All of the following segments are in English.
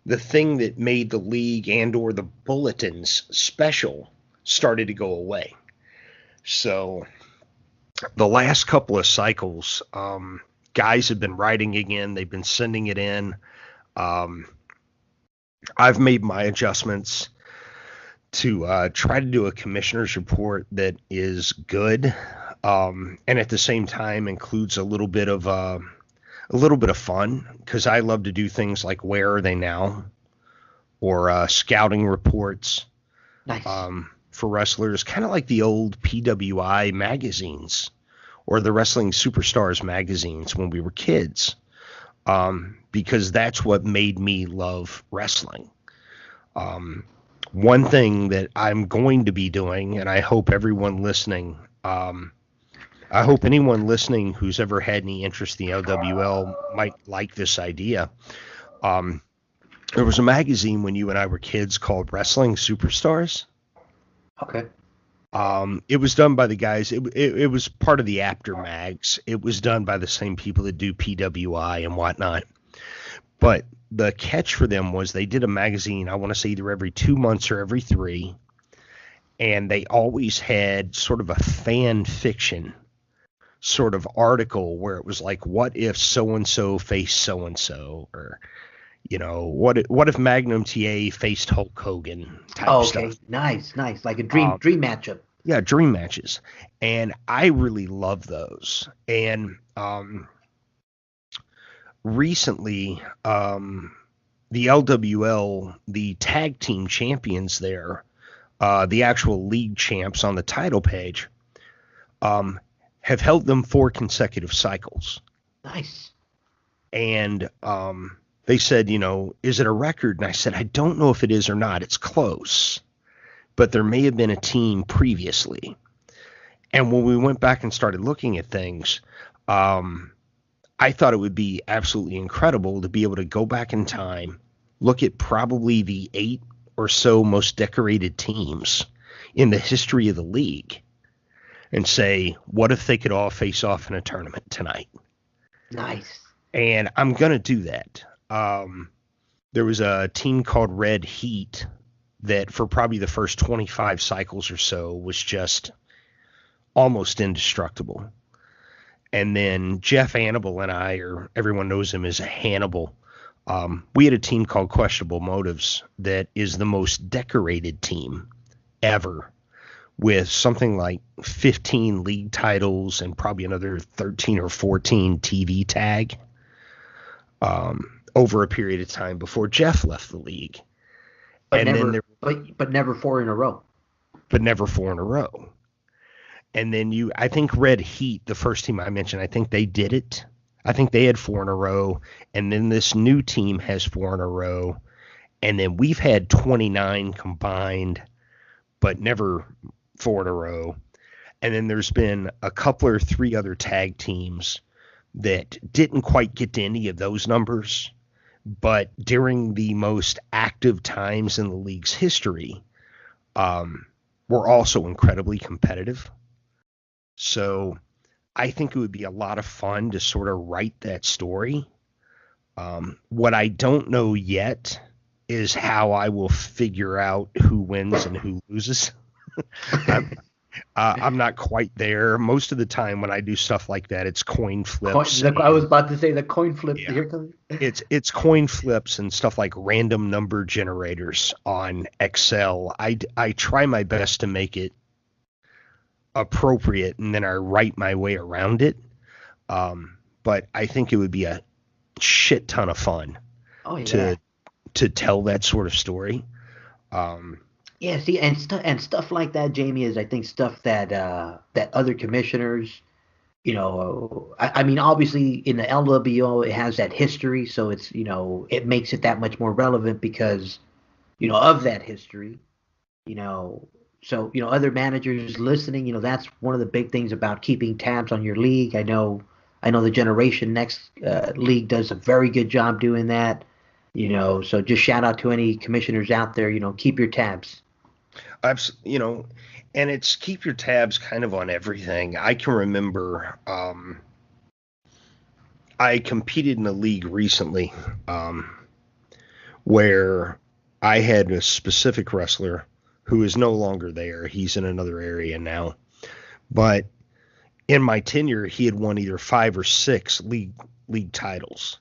the thing that made the league and or the bulletins special started to go away. So the last couple of cycles, guys have been writing again. They've been sending it in. I've made my adjustments to try to do a commissioner's report that is good, and at the same time includes a little bit of fun, because I love to do things like Where Are They Now, or scouting reports. Nice. For wrestlers, kind of like the old PWI magazines or the Wrestling Superstars magazines when we were kids, because that's what made me love wrestling. One thing that I'm going to be doing, and I hope everyone listening, I hope anyone listening who's ever had any interest in the LWL might like this idea. There was a magazine when you and I were kids called Wrestling Superstars. Okay. It was done by the guys. It was part of the After Mags. It was done by the same people that do PWI and whatnot. But the catch for them was they did a magazine, I want to say either every 2 months or every 3. And they always had sort of a fan fiction sort of article where it was like, what if so-and-so faced so-and-so? Or, what if Magnum TA faced Hulk Hogan type stuff. Nice. Like a dream matchup. Yeah, dream matches. And I really love those. And recently, the LWL, the tag team champions there, the actual league champs on the title page, have held them 4 consecutive cycles. Nice. And they said, is it a record? And I said, I don't know if it is or not. It's close. But there may have been a team previously. And when we went back and started looking at things, I thought it would be absolutely incredible to be able to go back in time, look at probably the 8 or so most decorated teams in the history of the league and say, what if they could all face off in a tournament tonight? Nice. And I'm going to do that. There was a team called Red Heat that for probably the first 25 cycles or so was just almost indestructible. And then Jeff Hannibal and I, or everyone knows him as Hannibal, we had a team called Questionable Motives that is the most decorated team ever, with something like 15 league titles and probably another 13 or 14 TV tag over a period of time before Jeff left the league. But never 4 in a row. But never 4 in a row. And then I think Red Heat, the first team I mentioned, I think they did it. I think they had 4 in a row. And then this new team has 4 in a row. And then we've had 29 combined, but never 4 in a row. And then there's been a couple or 3 other tag teams that didn't quite get to any of those numbers, but during the most active times in the league's history, were also incredibly competitive. So I think it would be a lot of fun to sort of write that story. What I don't know yet is how I will figure out who wins and who loses. I'm not quite there. Most of the time when I do stuff like that, it's coin flips. I was about to say the coin flip. Yeah. Here comes. It's coin flips and stuff like random number generators on Excel. I try my best to make it appropriate, and then I write my way around it. But I think it would be a shit ton of fun to tell that sort of story. Yeah, see, and stuff like that, Jamie, is I think stuff that that other commissioners, I mean, obviously in the LWO it has that history, so it's it makes it that much more relevant because of that history, so other managers listening, that's one of the big things about keeping tabs on your league. I know the Generation Next league does a very good job doing that, so just shout out to any commissioners out there, keep your tabs. And it's keep your tabs kind of on everything. I can remember I competed in a league recently where I had a specific wrestler who is no longer there. He's in another area now. But in my tenure, he had won either 5 or 6 league titles.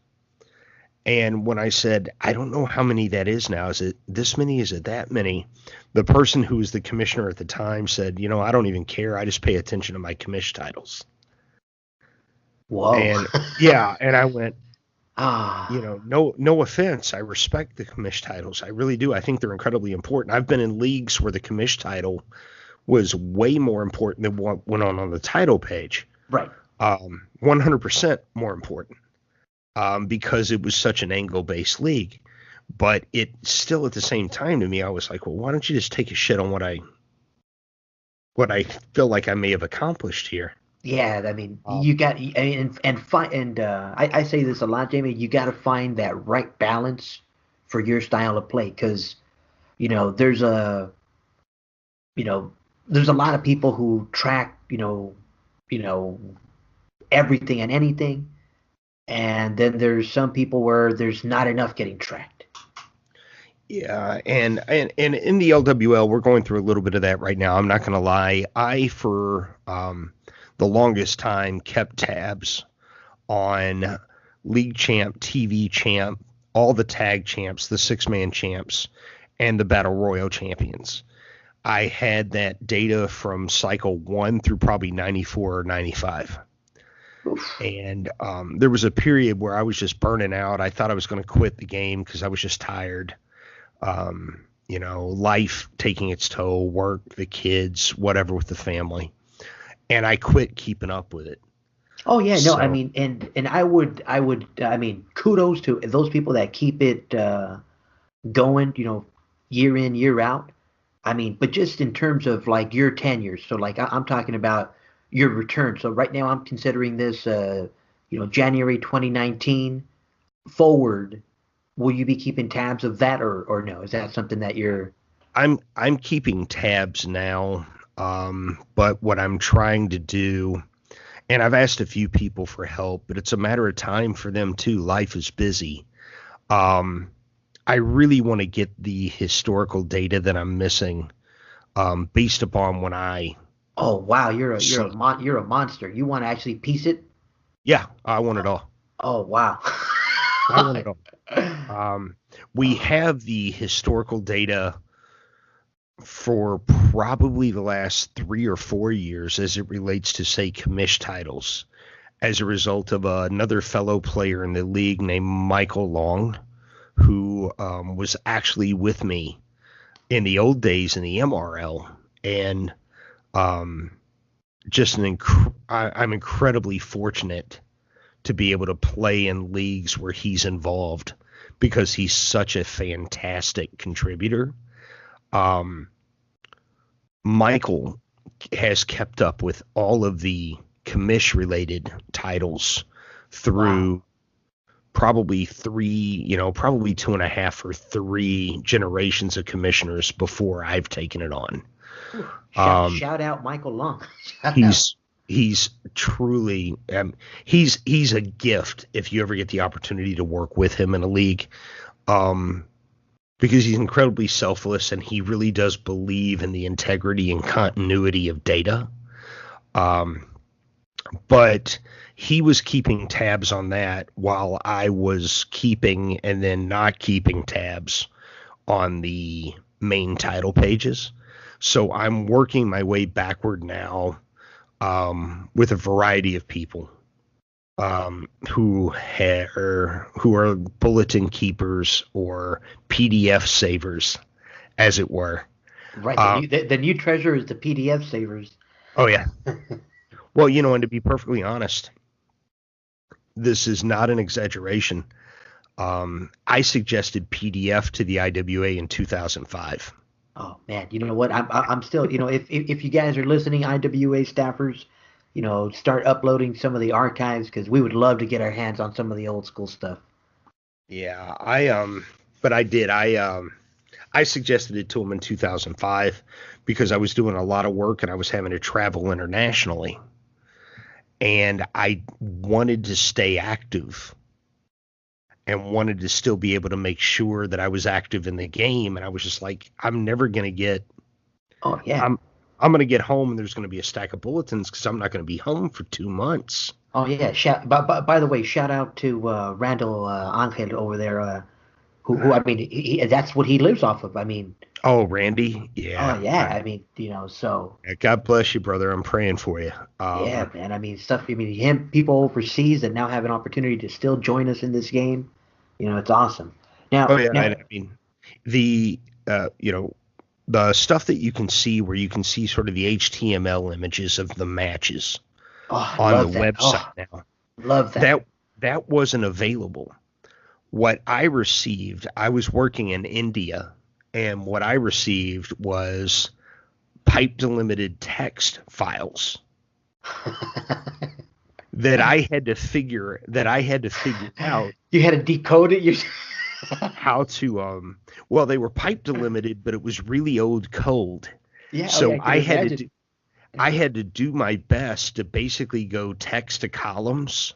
And when I said, I don't know how many that is now, is it this many? Is it that many? The person who was the commissioner at the time said, I don't even care. I just pay attention to my commish titles. Whoa. And yeah, and I went, Ah. No offense. I respect the commish titles. I really do. I think they're incredibly important. I've been in leagues where the commish title was way more important than what went on the title page. Right. 100% more important. Because it was such an angle-based league. But it still, at the same time, to me, I was like, well, why don't you just take a shit on what I feel like I may have accomplished here? Yeah, I mean, you got I say this a lot, Jamie. You got to find that right balance for your style of play, because there's a lot of people who track everything and anything, and then there's some people where there's not enough getting tracked. Yeah, and in the LWL, we're going through a little bit of that right now. I'm not going to lie. I, for the longest time, kept tabs on League Champ, TV Champ, all the tag champs, the 6-man champs, and the Battle Royal champions. I had that data from cycle 1 through probably 94 or 95. Oof. And there was a period where I was just burning out. I thought I was going to quit the game because I was just tired. Life taking its toll, work, the kids, whatever with the family. And I quit keeping up with it. Oh yeah, no, I mean, and I would, kudos to those people that keep it going, year in, year out. I mean, but just in terms of like your tenure, so like I'm talking about your return. So right now I'm considering this, January 2019 forward. Will you be keeping tabs of that, or no? Is that something that you're? I'm keeping tabs now. But what I'm trying to do, and I've asked a few people for help, but it's a matter of time for them too. Life is busy. I really want to get the historical data that I'm missing, based upon when I. Oh wow, you're a monster. You want to actually piece it? Yeah, I want it all. Oh wow. I want it all. We have the historical data for probably the last 3 or 4 years as it relates to, say, commish titles, as a result of another fellow player in the league named Michael Long, who was actually with me in the old days in the MRL, and just I'm incredibly fortunate to be able to play in leagues where he's involved because he's such a fantastic contributor. Michael has kept up with all of the commish related titles through probably 2.5 or 3 generations of commissioners before I've taken it on. Shout out Michael Long. He's truly he's a gift if you ever get the opportunity to work with him in a league, because he's incredibly selfless and he really does believe in the integrity and continuity of data. But he was keeping tabs on that while I was keeping and then not keeping tabs on the main title pages. So I'm working my way backward now, with a variety of people who are bulletin keepers or PDF savers, as it were. Right. The new treasure is the PDF savers. Oh yeah. Well, and to be perfectly honest, this is not an exaggeration. I suggested PDF to the IWA in 2005. Oh man, you know what? I'm still, if you guys are listening, IWA staffers, start uploading some of the archives, because we would love to get our hands on some of the old school stuff. Yeah, but I did. I suggested it to him in 2005 because I was doing a lot of work and I was having to travel internationally, and I wanted to stay active. and wanted to still be able to make sure that I was active in the game. And I was just like, I'm never going to get, Oh yeah. I'm going to get home and there's going to be a stack of bulletins because I'm not going to be home for 2 months. Oh yeah. By the way, shout out to Randall Angel over there. Who I mean, that's what he lives off of. I mean, Oh, Randy. oh Yeah. yeah. I mean, so God bless you, brother. I'm praying for you. yeah, man. I mean, stuff. I mean, people overseas that now have an opportunity to still join us in this game. It's awesome. Oh Now, yeah. now, I mean, the, the stuff that you can see where you can see sort of the HTML images of the matches oh, I on the love that. website Oh, now. love that. That wasn't available. What I received, I was working in India, and what I received was pipe delimited text files that I had to figure out You had to decode it. You. how to well, they were pipe delimited, but it was really old code. Yeah. Oh, So yeah, I can imagine. I had to do my best to basically go text to columns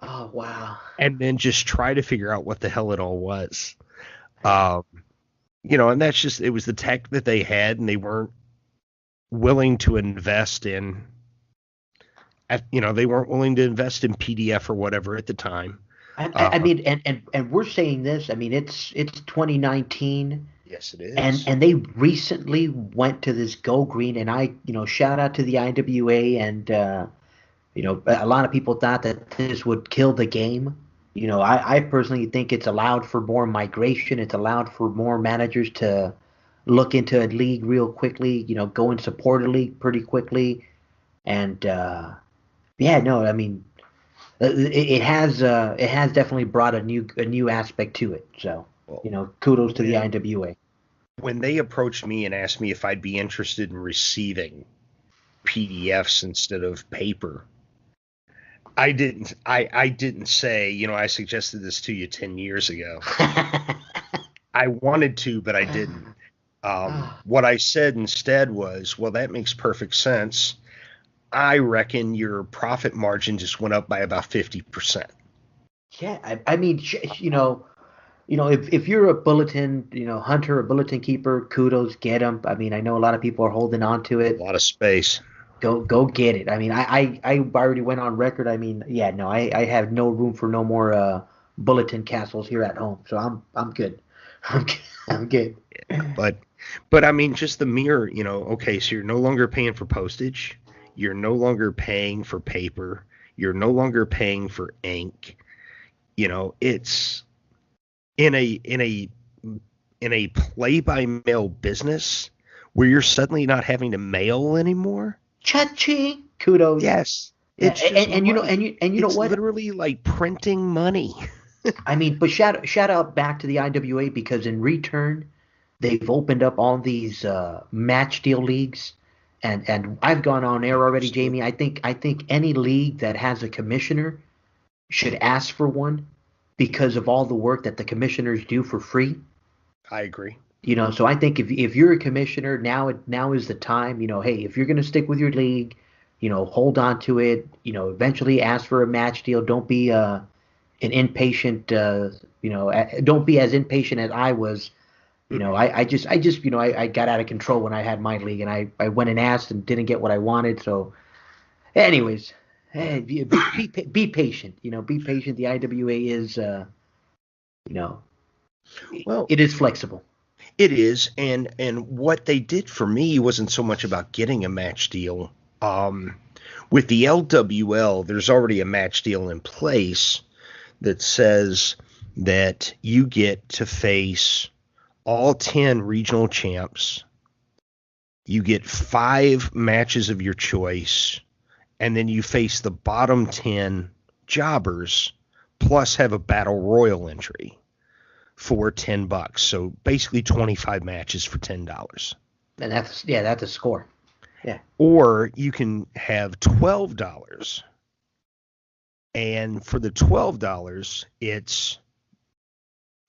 Oh wow. and then just try to figure out what the hell it all was. Um, and that's just, it was the tech that they had, and they weren't willing to invest in, they weren't willing to invest in PDF or whatever at the time. I mean, and we're saying this. I mean, it's 2019. Yes, it is. And they recently went to this Go Green, and shout out to the IWA, and a lot of people thought that this would kill the game. I personally think it's allowed for more migration. It's allowed for more managers to look into a league real quickly. Go and support a league pretty quickly, and yeah, no, I mean, it has definitely brought a new aspect to it. So kudos to the IWA. When they approached me and asked me if I'd be interested in receiving PDFs instead of paper, I didn't say, I suggested this to you 10 years ago. I wanted to, but I didn't. What I said instead was, well, that makes perfect sense. I reckon your profit margin just went up by about 50%. Yeah, I mean, if you're a bulletin, hunter, a bulletin keeper, kudos, get them. I mean, I know a lot of people are holding on to it. A lot of space. Go get it. I mean, I already went on record. I mean, yeah, no, I have no room for no more bulletin castles here at home. So I'm good. I'm good. Yeah, but I mean, just the mere, okay, so you're no longer paying for postage. You're no longer paying for paper. You're no longer paying for ink. It's in a play-by-mail business where you're suddenly not having to mail anymore. Cha-ching. Kudos. Yes. It's and you know what? Literally like printing money. I mean, but shout out back to the IWA, because in return they've opened up all these match deal leagues. And I've gone on air already, Jamie. I think any league that has a commissioner should ask for one, because of all the work that the commissioners do for free. I agree. So I think if you're a commissioner, now is the time. Hey, if you're going to stick with your league, hold on to it. Eventually ask for a match deal. Don't be an impatient. Don't be as impatient as I was. I got out of control when I had my league, and I went and asked and didn't get what I wanted. So, anyways, hey, be patient. Be patient. The IWA is, well, it is flexible. It is, and what they did for me wasn't so much about getting a match deal. With the LWL, there's already a match deal in place that says that you get to face all 10 regional champs. You get 5 matches of your choice, and then you face the bottom 10 jobbers, plus have a battle royal entry for $10. So basically 25 matches for $10. And that's a score. Yeah. Or you can have $12, and for the $12, it's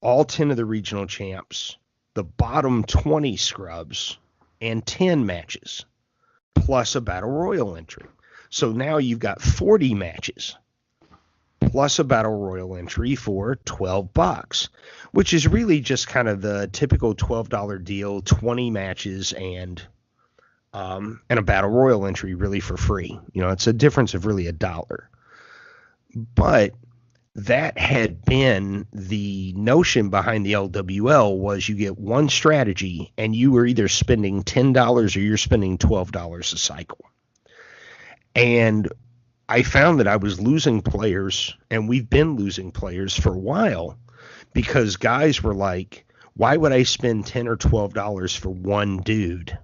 all 10 of the regional champs, the bottom 20 scrubs, and 10 matches, plus a battle royal entry. So now you've got 40 matches, plus a battle royal entry for $12, which is really just kind of the typical $12 deal, 20 matches and a battle royal entry really for free. It's a difference of really $1. But that had been the notion behind the LWL, was you get one strategy and you were either spending $10 or you're spending $12 a cycle. And I found that I was losing players, and we've been losing players for a while, because guys were like, why would I spend $10 or $12 for one dude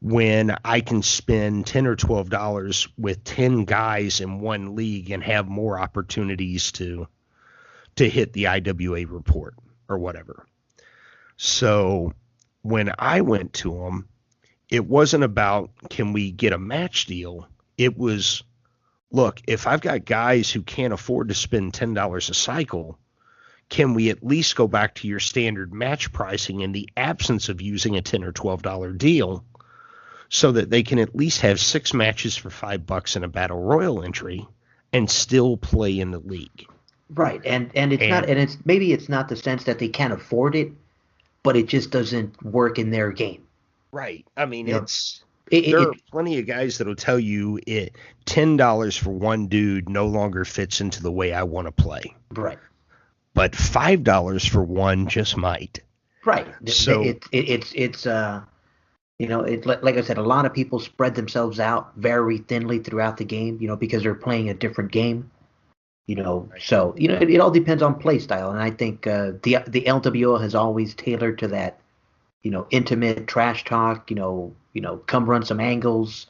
when I can spend $10 or $12 with 10 guys in one league and have more opportunities to hit the IWA report or whatever? So when I went to them, it wasn't about, can we get a match deal? It was, look, if I've got guys who can't afford to spend $10 a cycle, can we at least go back to your standard match pricing in the absence of using a $10 or $12 deal, so that they can at least have 6 matches for $5 in a battle royal entry and still play in the league? Right. And it's maybe it's not the sense that they can't afford it, but it just doesn't work in their game. Right. I mean, there are plenty of guys that'll tell you $10 for one dude no longer fits into the way I want to play. Right. But $5 for one just might. Right. So it's like I said, a lot of people spread themselves out very thinly throughout the game, because they're playing a different game. So it all depends on play style, and I think the LWO has always tailored to that, intimate trash talk. Come run some angles.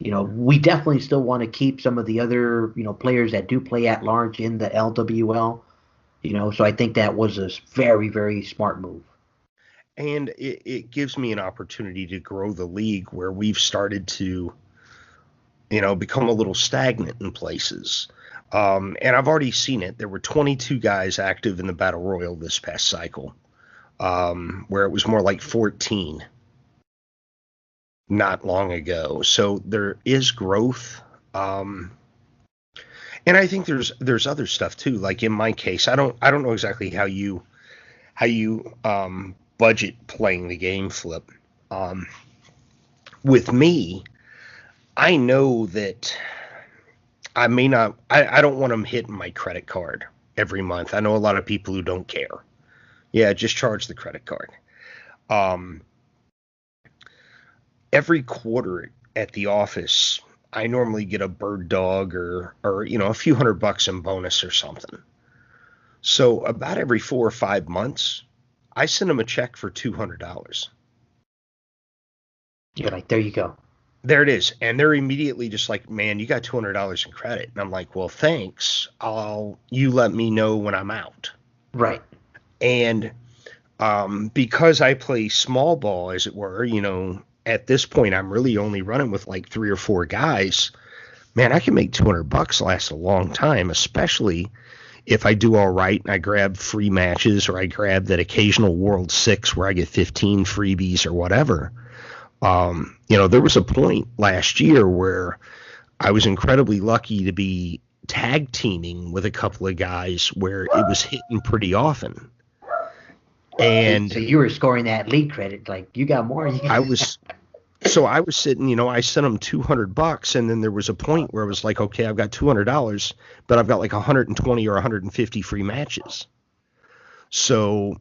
We definitely still want to keep some of the other players that do play at large in the LWL. So I think that was a very, very smart move. And it gives me an opportunity to grow the league, where we've started to, become a little stagnant in places. And I've already seen it. There were 22 guys active in the Battle Royal this past cycle, where it was more like 14 not long ago. So there is growth. And I think there's other stuff too. Like in my case, I don't know exactly how you budget playing the game, Flip. With me, I know that I may not, I don't want them hitting my credit card every month. I know a lot of people who don't care. Yeah, just charge the credit card. Every quarter at the office, I normally get a bird dog or a few $100 in bonus or something. So about every 4 or 5 months, I send them a check for $200. You're like, there you go. There it is. And they're immediately just like, man, you got $200 in credit. And I'm like, well, thanks. You let me know when I'm out. Right. And because I play small ball, as it were, at this point, I'm really only running with like 3 or 4 guys. Man, I can make $200 last a long time, especially if I do all right and I grab free matches, or I grab that occasional World 6 where I get 15 freebies or whatever. There was a point last year where I was incredibly lucky to be tag teaming with a couple of guys where it was hitting pretty often. And so you were scoring that league credit, like you got more. I was sitting, I sent them $200, and then there was a point where it was like, okay, I've got $200, but I've got like 120 or 150 free matches. So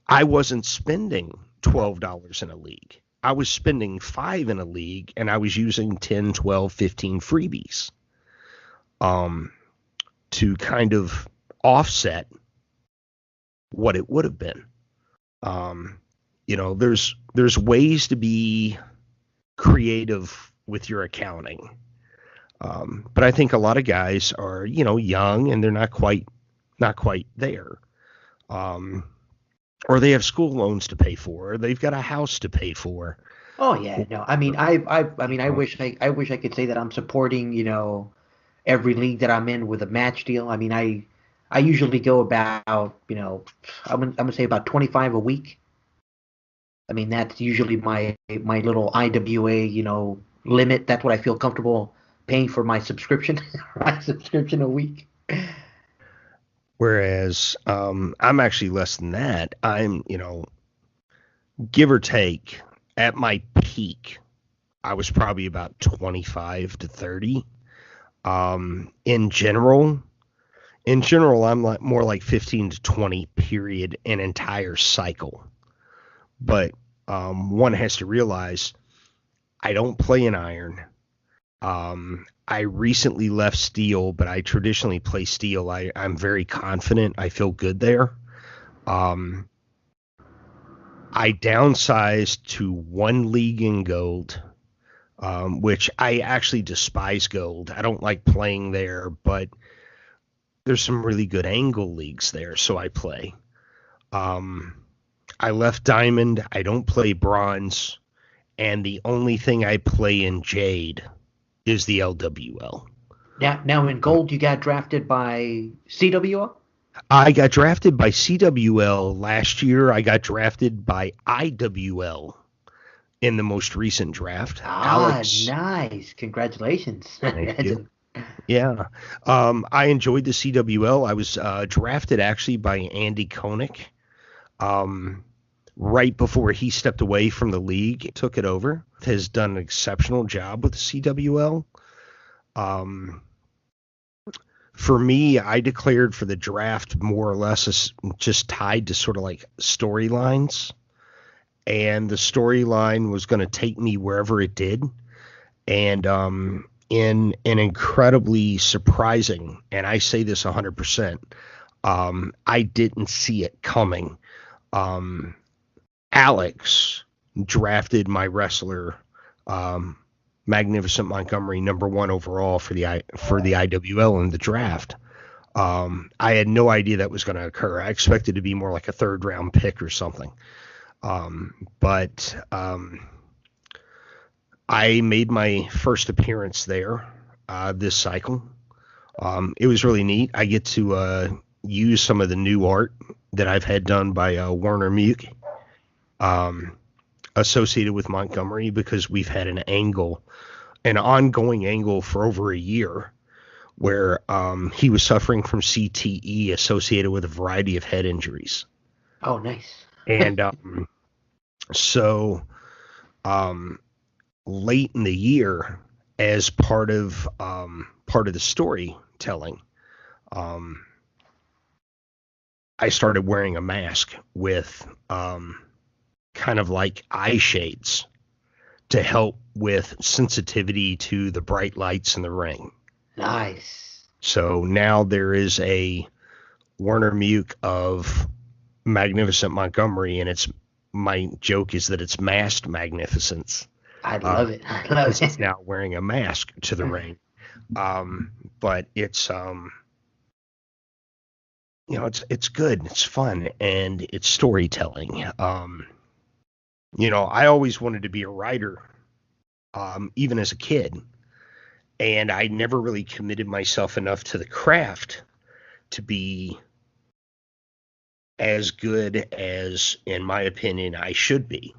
I wasn't spending $12 in a league. I was spending $5 in a league, and I was using 10, 12, 15 freebies to kind of offset what it would have been. There's ways to be creative with your accounting. But I think a lot of guys are, young, and they're not quite there. Or they have school loans to pay for, or they've got a house to pay for. Oh yeah, no. I mean, I wish I could say that I'm supporting, every league that I'm in with a match deal. I mean, I usually go about, I'm gonna say about 25 a week. I mean, that's usually my little IWA, limit. That's what I feel comfortable paying for my subscription, a week. Whereas I'm actually less than that. I'm, give or take, at my peak, I was probably about 25 to 30. In general, I'm like more like 15 to 20 period an entire cycle. But one has to realize I don't play in iron. I recently left steel, but I traditionally play steel. I'm very confident. I feel good there. Um, I downsized to one league in gold, which I actually despise gold. I don't like playing there, but there's some really good angle leagues there, so I play. Um, I left diamond. I don't play bronze, and the only thing I play in jade is the LWL. Now in gold, you got drafted by CWL? I got drafted by CWL last year. I got drafted by IWL in the most recent draft. Ah, Alex, nice. Congratulations. thank you. Yeah. I enjoyed the CWL. I was drafted actually by Andy Koenig um, right before he stepped away from the league, took it over. Has done an exceptional job with the CWL. For me, I declared for the draft more or less as just tied to sort of like storylines. And the storyline was going to take me wherever it did. And in an incredibly surprising, and I say this 100%, I didn't see it coming. Alex drafted my wrestler, Magnificent Montgomery, #1 overall for the IWL in the draft. I had no idea that was going to occur. I expected to be more like a 3rd round pick or something. But I made my first appearance there this cycle. It was really neat. I get to use some of the new art that I've had done by Werner Muke associated with Montgomery, because we've had an ongoing angle for over a year where he was suffering from CTE associated with a variety of head injuries. Oh, nice. And so late in the year, as part of the storytelling, I started wearing a mask with kind of like eye shades to help with sensitivity to the bright lights in the ring. Nice. So now there is a Werner Muke of Magnificent Montgomery, and my joke is that it's masked magnificence. I love it. I love it. It's now wearing a mask to the ring. But it's it's good, it's fun, and it's storytelling. I always wanted to be a writer, even as a kid, and I never really committed myself enough to the craft to be as good as, in my opinion, I should be.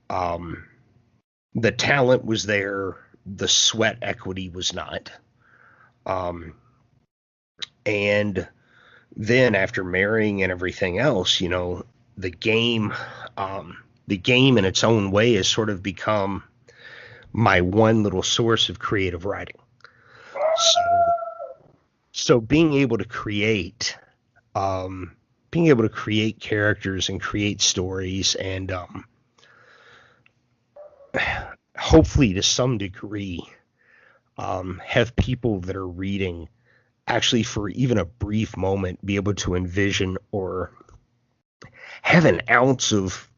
The talent was there, the sweat equity was not. And then after marrying and everything else, the game in its own way has sort of become my one little source of creative writing. So being able to create characters and create stories, and hopefully to some degree have people that are reading actually for even a brief moment be able to envision or have an ounce of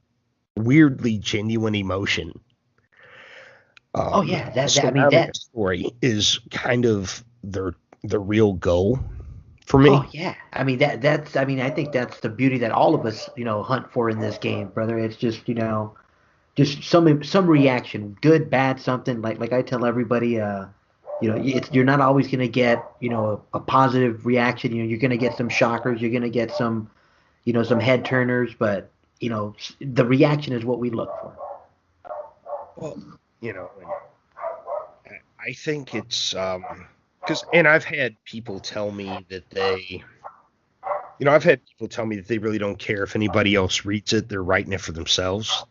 weirdly genuine emotion. That story is kind of the real goal for me. Oh yeah, I mean that's I think that's the beauty that all of us hunt for in this game, brother. It's just just some reaction, good, bad, something like I tell everybody. You're not always gonna get a positive reaction. You're gonna get some shockers. You're gonna get some some head turners, but the reaction is what we look for. Well, I think it's because, and I've had people tell me that they I've had people tell me that they really don't care if anybody else reads it; they're writing it for themselves.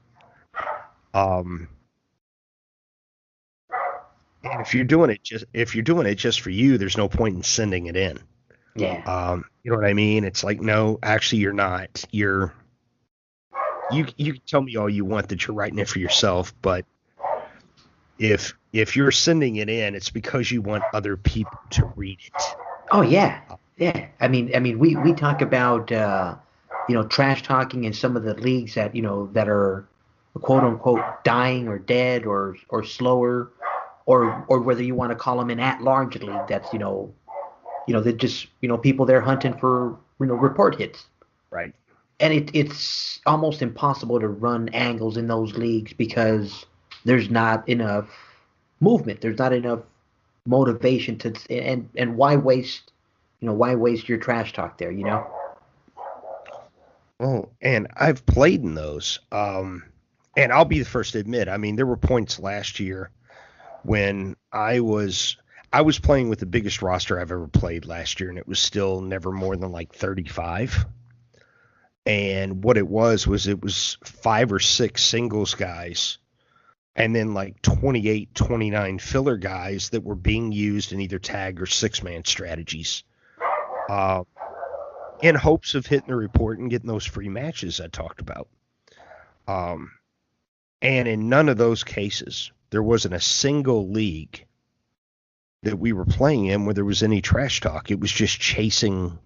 Um, and if you're doing it just for you, there's no point in sending it in. Yeah. You know what I mean? It's like, no, actually, you're not. You can tell me all you want that you're writing it for yourself, but if you're sending it in, it's because you want other people to read it. Oh yeah, yeah. I mean, we talk about trash talking in some of the leagues that that are quote unquote dying or dead or slower, or whether you want to call them an at-large league that's they're just people there hunting for report hits, Right. and it's almost impossible to run angles in those leagues because there's not enough movement. There's not enough motivation to and why waste your trash talk there, Well, and I've played in those. And I'll be the first to admit, I mean, there were points last year when I was playing with the biggest roster I've ever played last year, and it was still never more than like 35. And what it was 5 or 6 singles guys, and then like 28, 29 filler guys that were being used in either tag or 6-man strategies, uh, in hopes of hitting the report and getting those free matches I talked about. Um, and in none of those cases, there wasn't a single league that we were playing in where there was any trash talk. It was just chasing.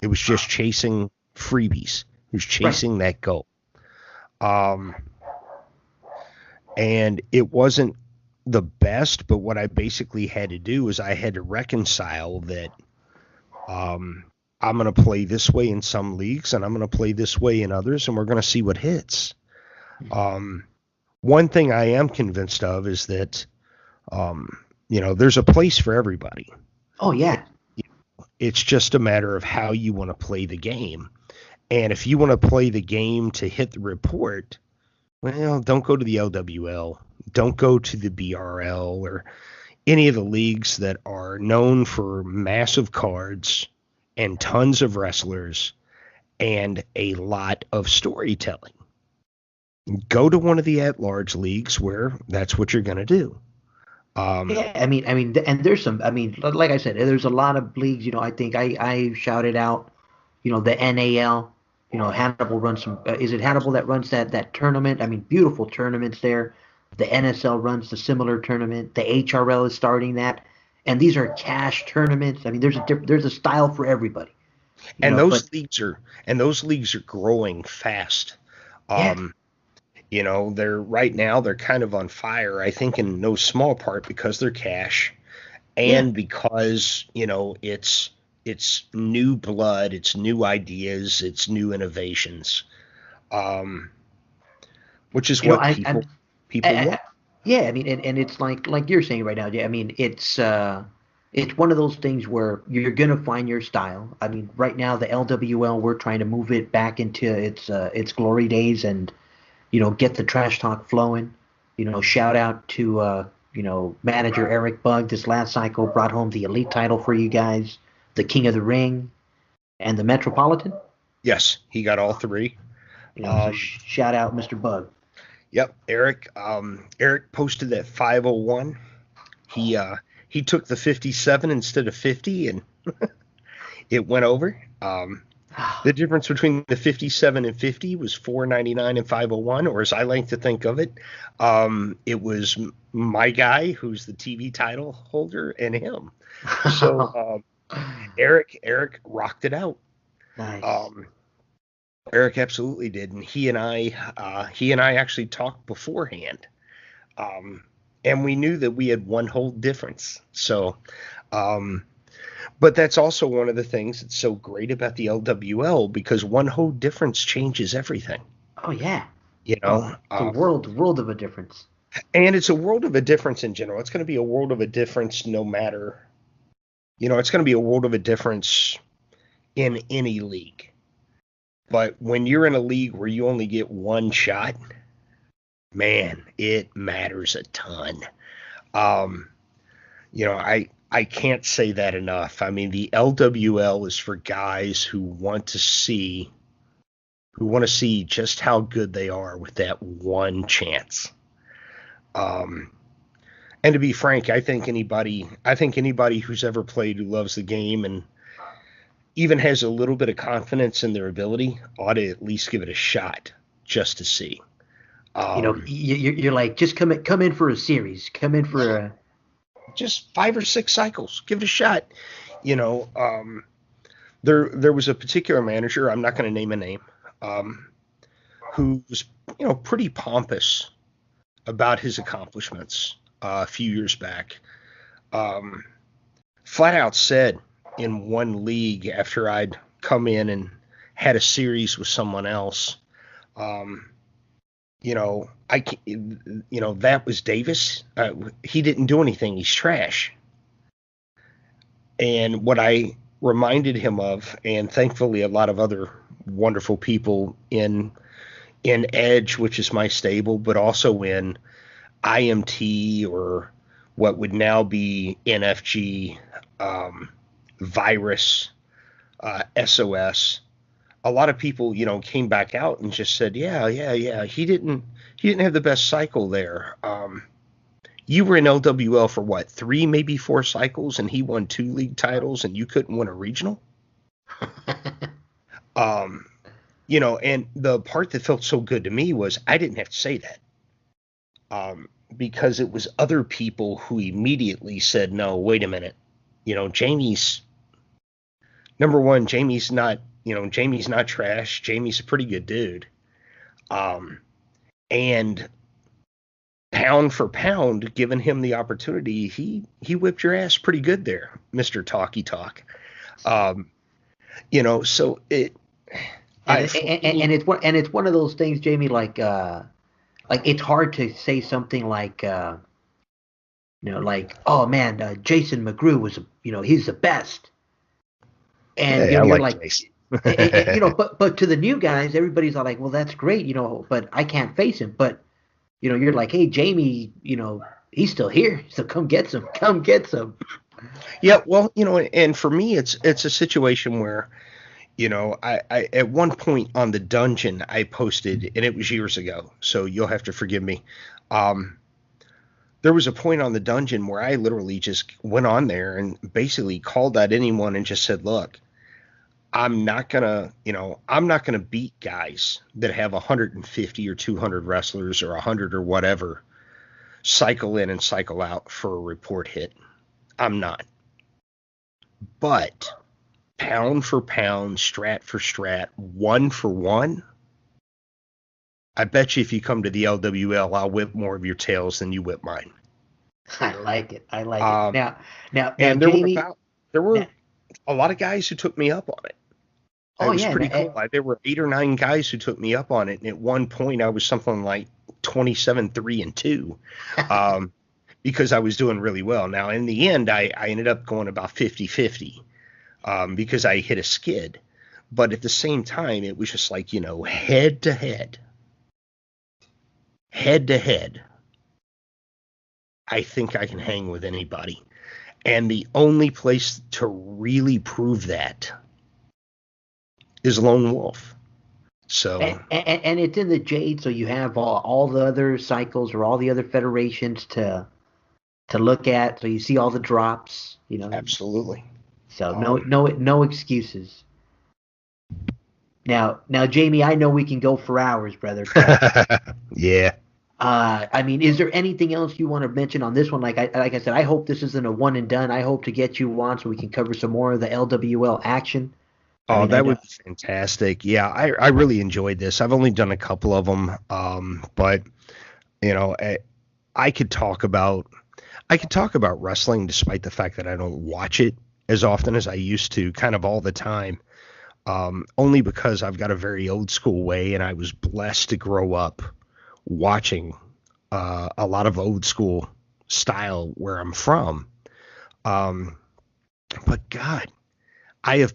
It was just chasing freebies. It was Right. chasing that goal. Um, and it wasn't the best, but what I basically had to do is I had to reconcile that. Um, I'm going to play this way in some leagues, and I'm going to play this way in others, and we're going to see what hits. Um, One thing I am convinced of is that there's a place for everybody. Oh yeah. It's just a matter of how you want to play the game. And if you want to play the game to hit the report, well, don't go to the LWL. Don't go to the BRL or any of the leagues that are known for massive cards and tons of wrestlers and a lot of storytelling. Go to one of the at-large leagues where that's what you're going to do. Um, Yeah, I mean, and there's some. I mean, like I said, there's a lot of leagues. I think I shouted out, the NAL. Hannibal runs some. Is it Hannibal that runs that tournament? I mean, beautiful tournaments there. The NSL runs the similar tournament. The HRL is starting that, and these are cash tournaments. I mean, there's a style for everybody. and But those leagues are growing fast. yeah, Um, they're right now they're kind of on fire. I think in no small part because they're cash yeah. and because it's new blood, it's new ideas, it's new innovations, um, which is what I, people I want. yeah, I mean, and it's like you're saying right now. Yeah, I mean, it's one of those things where you're gonna find your style. I mean, right now the LWL we're trying to move it back into its glory days and get the trash talk flowing. Shout out to manager Eric Bug. This last cycle brought home the elite title for you guys, the King of the Ring, and the Metropolitan. Yes, he got all three. So Um, shout out Mr. Bug. yep, Eric. Eric posted that 501. He took the 57 instead of 50, and it went over. The difference between the 57 and 50 was 499 and 501, or as I like to think of it, it was my guy, who's the TV title holder, and him. So Eric rocked it out. Nice. Um, Eric absolutely did, and he and I actually talked beforehand, um, and we knew that we had one whole difference. So. Um, But that's also one of the things that's so great about the LWL because one whole difference changes everything, Oh yeah. you Oh, know. it's a world of a difference. And it's a world of a difference in general. It's going to be a world of a difference no matter, it's going to be a world of a difference in any league. But when you're in a league where you only get one shot, man, it matters a ton. Um, I can't say that enough. I mean, the LWL is for guys who want to see just how good they are with that one chance. Um, and to be frank, I think anybody who's ever played who loves the game and even has a little bit of confidence in their ability ought to at least give it a shot just to see. You're like, just come in for a series, come in for a. Just 5 or 6 cycles, give it a shot. You know, there was a particular manager, I'm not going to name a name, who was pretty pompous about his accomplishments a few years back. Flat out said in one league after I'd come in and had a series with someone else, that was Davis. He didn't do anything. He's trash. And what I reminded him of, and thankfully a lot of other wonderful people in Edge, which is my stable, but also in IMT or what would now be NFG, Virus, SOS. A lot of people, came back out and just said, yeah. He didn't have the best cycle there. You were in LWL for what, 3, maybe 4 cycles, and he won 2 league titles, and you couldn't win a regional. And the part that felt so good to me was I didn't have to say that, because it was other people who immediately said, no, wait a minute, Jamie's number one. Jamie's not trash. Jamie's a pretty good dude. And pound for pound, given him the opportunity, he whipped your ass pretty good there, Mr. Talky Talk. So it. And it's one of those things, Jamie. Like it's hard to say something like, oh man, Jason McGrew was, he's the best. And you're like, but to the new guys, everybody's all like, well, that's great, but I can't face him. But you're like, hey, Jamie, he's still here, so come get some. Yeah, well, and for me, it's a situation where, I at one point on the dungeon I posted, and it was years ago, so you'll have to forgive me. There was a point on the dungeon where I literally just went on there and basically called out anyone and just said, look, I'm not gonna beat guys that have 150 or 200 wrestlers or 100 or whatever, cycle in and cycle out for a report hit. I'm not. But pound for pound, strat for strat, 1 for 1, I bet you if you come to the LWL, I'll whip more of your tails than you whip mine. I like it. Now, and Jamie, there were a lot of guys who took me up on it. It was pretty cool. There were 8 or 9 guys who took me up on it, and at one point I was something like 27-3-2, because I was doing really well. Now, in the end, I ended up going about 50-50, because I hit a skid. But at the same time, it was just like, head to head, I think I can hang with anybody. And the only place to really prove that is Lone Wolf. So and it's in the Jade, so you have all the other cycles or all the other federations to look at, so you see all the drops, Absolutely. So no excuses. Now, Jamie, I know we can go for hours, brother. Yeah. Is there anything else you want to mention on this one? Like I said, I hope this isn't a one and done. I hope to get you on so we can cover some more of the LWL action. That would be fantastic. Yeah, I really enjoyed this. I've only done a couple of them, but I could talk about wrestling despite the fact that I don't watch it as often as I used to, kind of all the time. Only because I've got a very old school way, and I was blessed to grow up watching a lot of old school style where I'm from. But God, I have,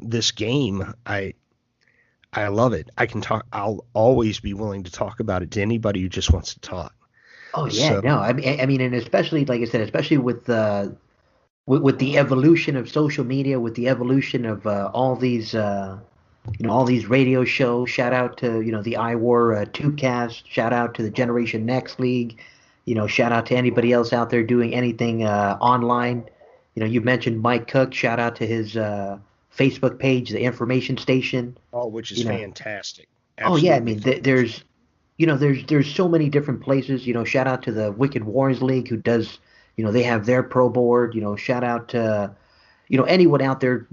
this game, I love it. I can talk. I'll always be willing to talk about it to anybody who just wants to talk. Oh yeah, so, no, I mean, and especially, like I said, especially with with the evolution of social media, with the evolution of all these all these radio shows. Shout out to the iWar Tubecast. Shout out to the Generation Next League. Shout out to anybody else out there doing anything online. You mentioned Mike Cook. Shout out to his Facebook page, the Information Station. Oh, which is You know, fantastic. oh yeah, I Absolutely mean fantastic. there's so many different places. Shout out to the Wicked Wars League who does. They have their pro board. Shout out to anyone out there,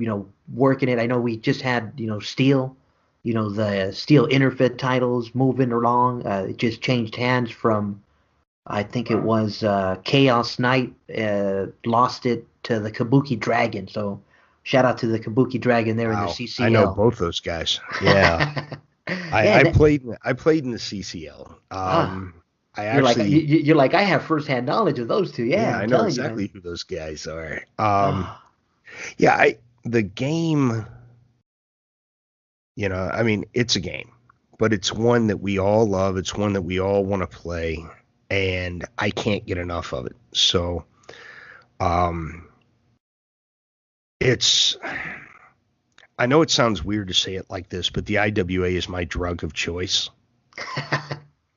working it. I know we just had, Steel, the Steel Interfit titles moving along. It just changed hands from, I think it was Chaos Knight, lost it to the Kabuki Dragon. So shout out to the Kabuki Dragon there in the Wow. I know CCL. both those guys. Yeah. Yeah, I played in the CCL. ah, I you're like actually, you're like I have firsthand knowledge of those two. Yeah, yeah, I'm I know telling you, man. exactly who those guys are. Ah, Yeah, the game, I mean, it's a game, but it's one that we all love. It's one that we all want to play, and I can't get enough of it. So, um, it's, I know it sounds weird to say it like this, but the IWA is my drug of choice.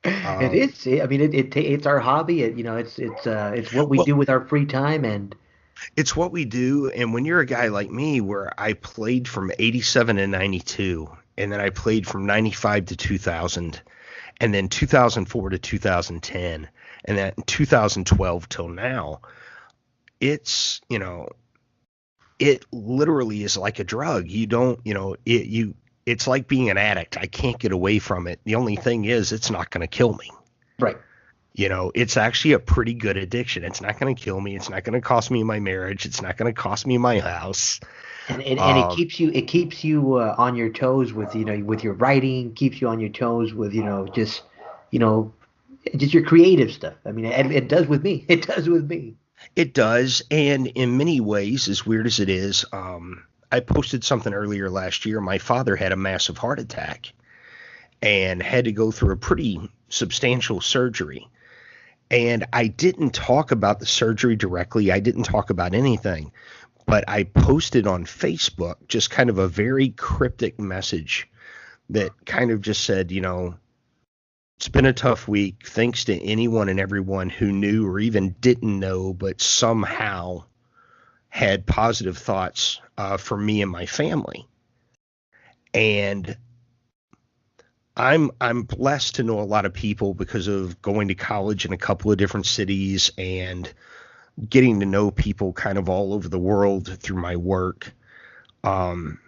it Um, is. I mean, it's our hobby. It's what we well, do with our free time, and it's what we do. And when you're a guy like me, where I played from 87 to 92, and then I played from 95 to 2000, and then 2004 to 2010, and then 2012 till now, it's, it literally is like a drug. You don't, it's like being an addict. I can't get away from it. The only thing is, it's not going to kill me. right. It's actually a pretty good addiction. It's not going to kill me. It's not going to cost me my marriage. It's not going to cost me my house. And Um, it keeps you on your toes with with your writing, keeps you on your toes with you know just your creative stuff. I mean, it does with me. It does with me. it does. And in many ways, as weird as it is, I posted something earlier last year. My father had a massive heart attack and had to go through a pretty substantial surgery. And I didn't talk about the surgery directly. I didn't talk about anything, but I posted on Facebook just kind of a very cryptic message that kind of just said, it's been a tough week. Thanks to anyone and everyone who knew or even didn't know, but somehow had positive thoughts for me and my family. And I'm blessed to know a lot of people because of going to college in a couple of different cities and getting to know people kind of all over the world through my work. Um,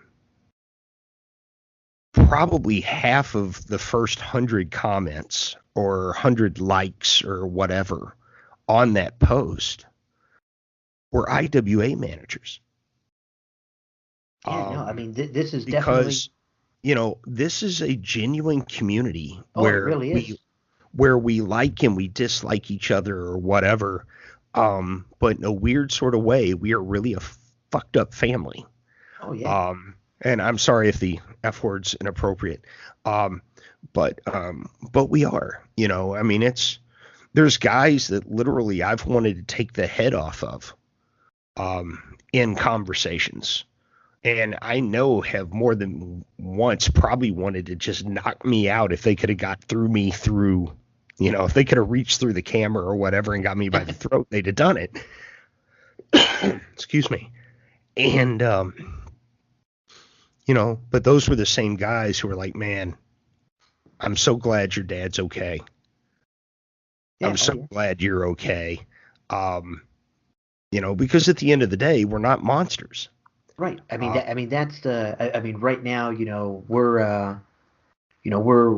Probably half of the first 100 comments or 100 likes or whatever on that post were IWA managers. Yeah, no, I Um, mean this is definitely. because this is a genuine community Oh, it really is. where we like and we dislike each other or whatever. But in a weird sort of way, we are really a fucked up family. Oh yeah. And I'm sorry if the F word's inappropriate. Um, but we are, I mean, there's guys that literally I've wanted to take the head off of, in conversations. And I know have more than once probably wanted to just knock me out if they could have got through me through, if they could have reached through the camera or whatever and got me by the throat, they'd have done it. Excuse me. And, but those were the same guys who were like, man, I'm so glad your dad's okay. Yeah. I'm Oh so yeah. glad you're okay. Um, because at the end of the day, we're not monsters. Right. I mean Uh, that's the. I mean right now we're we're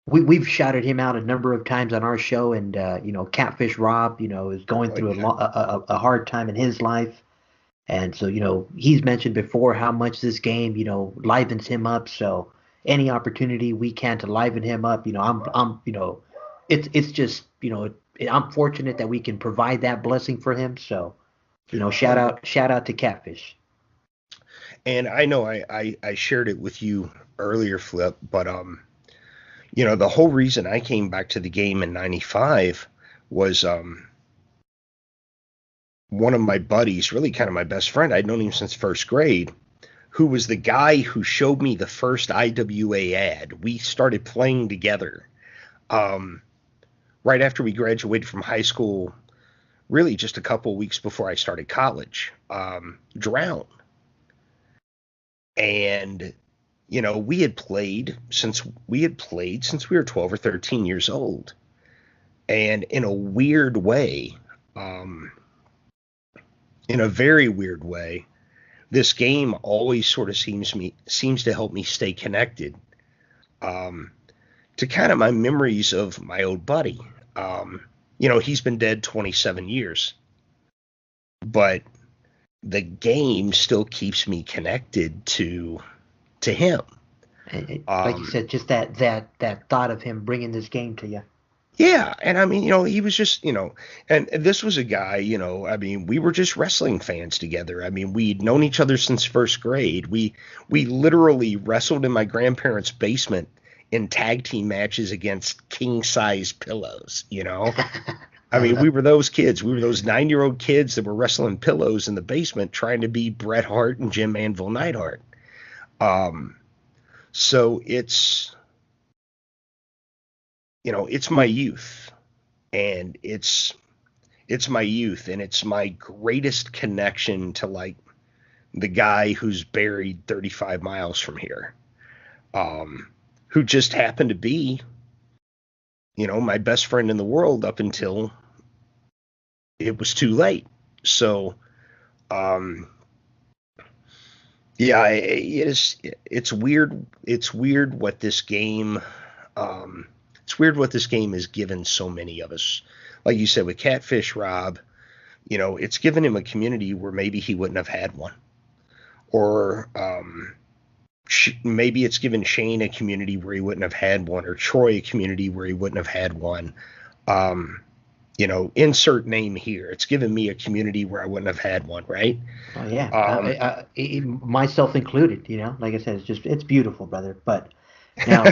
we've shouted him out a number of times on our show, and Catfish Rob, is going oh through yeah. a hard time in his life, and so he's mentioned before how much this game livens him up. So any opportunity we can to liven him up, I'm it's just I'm fortunate that we can provide that blessing for him. So Oh, shout out to Catfish. and I know I shared it with you earlier, Flip, but the whole reason I came back to the game in '95 was one of my buddies, really kind of my best friend, I'd known him since first grade, who was the guy who showed me the first IWA ad. We started playing together um, right after we graduated from high school, really just a couple of weeks before I started college. Drown. And we were 12 or 13 years old. And in a weird way, um, in a very weird way, this game always sort of seems to help me stay connected um, to kind of my memories of my old buddy. He's been dead 27 years, but the game still keeps me connected to him. Like you said, just that thought of him bringing this game to you. Yeah, and I mean, he was just, and this was a guy, I mean, we were just wrestling fans together. I mean, we'd known each other since first grade. We literally wrestled in my grandparents' basement in tag team matches against king size pillows. I mean, we were those kids. We were those 9-year-old kids that were wrestling pillows in the basement trying to be Bret Hart and Jim Anvil Neidhart. So it's my youth, and it's my youth, and it's my greatest connection to like the guy who's buried 35 miles from here, who just happened to be, my best friend in the world up until it was too late. So, yeah, it's weird. It's weird what this game, it's weird what this game has given so many of us. Like you said, with Catfish Rob, it's given him a community where maybe he wouldn't have had one. Or maybe it's given Shane a community where he wouldn't have had one, or Troy a community where he wouldn't have had one. Insert name here. It's given me a community where I wouldn't have had one, right? Oh yeah, myself included. Like I said, it's beautiful, brother. But now,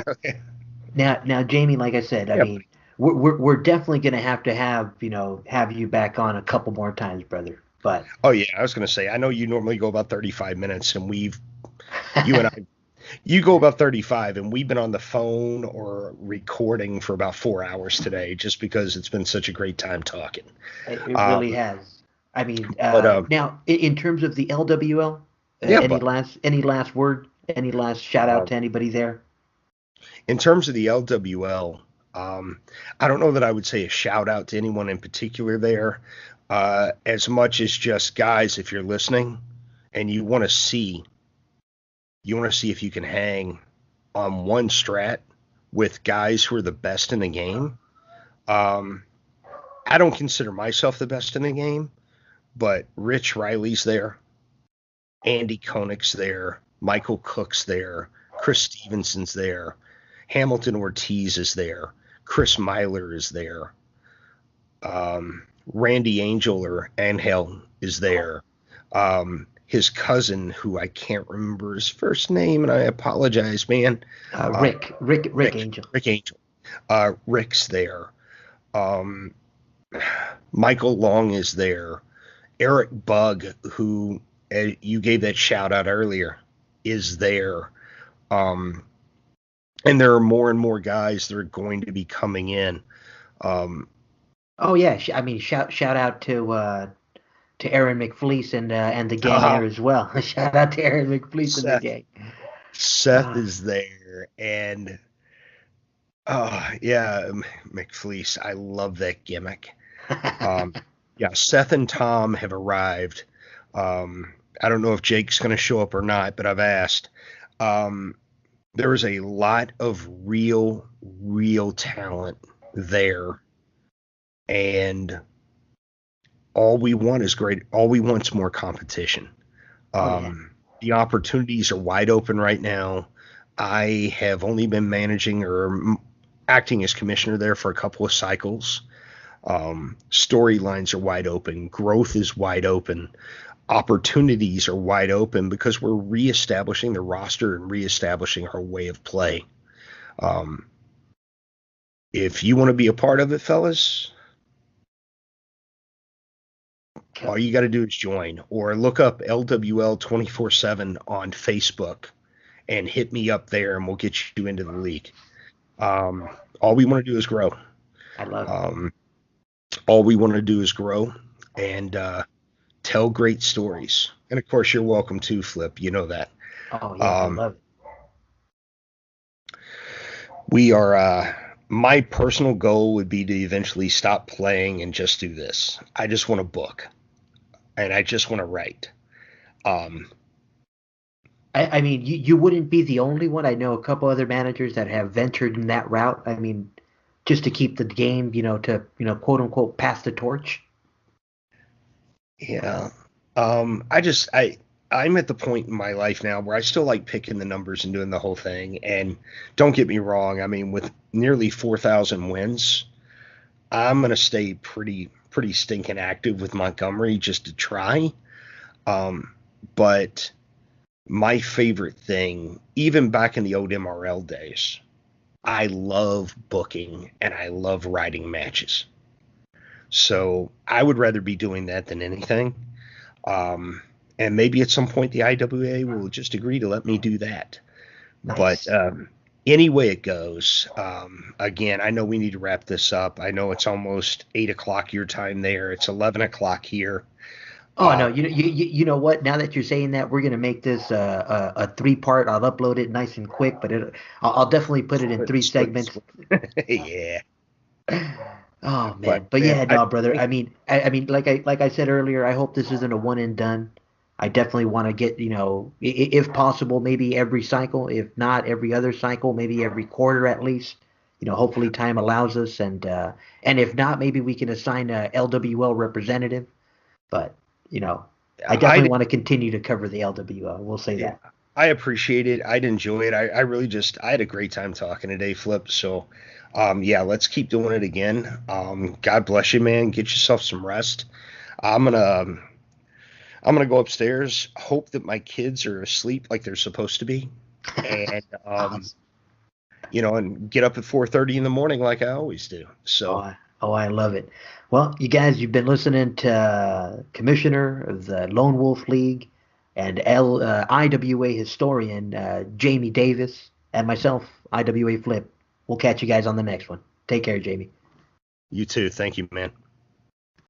now, Jamie, like I said, I mean, we're definitely gonna have you back on a couple more times, brother. But oh yeah, I was gonna say, I know you normally go about 35 minutes, and you and I, you go about 35, and we've been on the phone or recording for about 4 hours today, just because it's been such a great time talking. It really has. I mean, now in terms of the LWL, any last word, any last shout out to anybody there? In terms of the LWL, I don't know that I would say a shout out to anyone in particular there, as much as just guys, if you're listening and you want to see if you can hang on one strat with guys who are the best in the game. I don't consider myself the best in the game, but Rich Riley's there, Andy Konig's there, Michael Cook's there, Chris Stevenson's there, Hamilton Ortiz is there, Chris Myler is there, Randy Angel or Angel is there. His cousin, who I can't remember his first name, and I apologize, man. Rick Angel. Rick Angel. Rick's there. Michael Long is there. Eric Bug, who you gave that shout out earlier, is there. And there are more and more guys that are going to be coming in. Oh yeah, I mean shout out to Aaron McFleece and the gang there as well. Shout out to Aaron McFleece and the gang. Seth is there, and yeah, McFleece. I love that gimmick. Yeah, Seth and Tom have arrived. I don't know if Jake's going to show up or not, but I've asked. There is a lot of real talent there, and all we want is great. All we want is more competition. The opportunities are wide open right now. I have only been managing or acting as commissioner there for a couple of cycles. Storylines are wide open. Growth is wide open. Opportunities are wide open because we're reestablishing the roster and reestablishing our way of play. If you want to be a part of it, fellas, All you got to do is join, or look up LWL 24/7 on Facebook and hit me up there, and we'll get you into the league. All we want to do is grow. I love it. All we want to do is grow and tell great stories. And of course, you're welcome to, Flip. You know that. Oh yeah, I love it. We are. My personal goal would be to eventually stop playing and just do this. I just want to book, and I just want to write. I mean, you wouldn't be the only one. I know a couple other managers that have ventured in that route. I mean, just to keep the game, to quote unquote pass the torch. Yeah. I'm at the point in my life now where I still like picking the numbers and doing the whole thing. And don't get me wrong. I mean, with nearly 4,000 wins, I'm going to stay pretty stinking active with Montgomery just to try. But my favorite thing, even back in the old MRL days, I love booking and I love writing matches. So I would rather be doing that than anything. And maybe at some point the IWA will just agree to let me do that. Nice. But any way it goes, again, I know we need to wrap this up. I know it's almost 8 o'clock your time there. It's 11 o'clock here. Oh no, you know what? Now that you're saying that, we're gonna make this a 3-part. I'll upload it nice and quick, but I'll definitely put it in 3 segments. Yeah. Oh man, but yeah, no, brother. I mean, like I said earlier, I hope this isn't a one and done. I definitely want to get, if possible, maybe every cycle. If not every other cycle, maybe every quarter at least. Hopefully time allows us, and if not, maybe we can assign a LWL representative. But I definitely want to continue to cover the LWL. We'll say that. I appreciate it. I'd enjoy it. I really I had a great time talking today, Flip. So, let's keep doing it again. God bless you, man. Get yourself some rest. I'm gonna go upstairs, hope that my kids are asleep like they're supposed to be, and and get up at 4:30 in the morning like I always do. So. I love it. Well, you guys, you've been listening to Commissioner of the Lone Wolf League and IWA historian Jamie Davis, and myself, IWA Flip. We'll catch you guys on the next one. Take care, Jamie. You too. Thank you, man.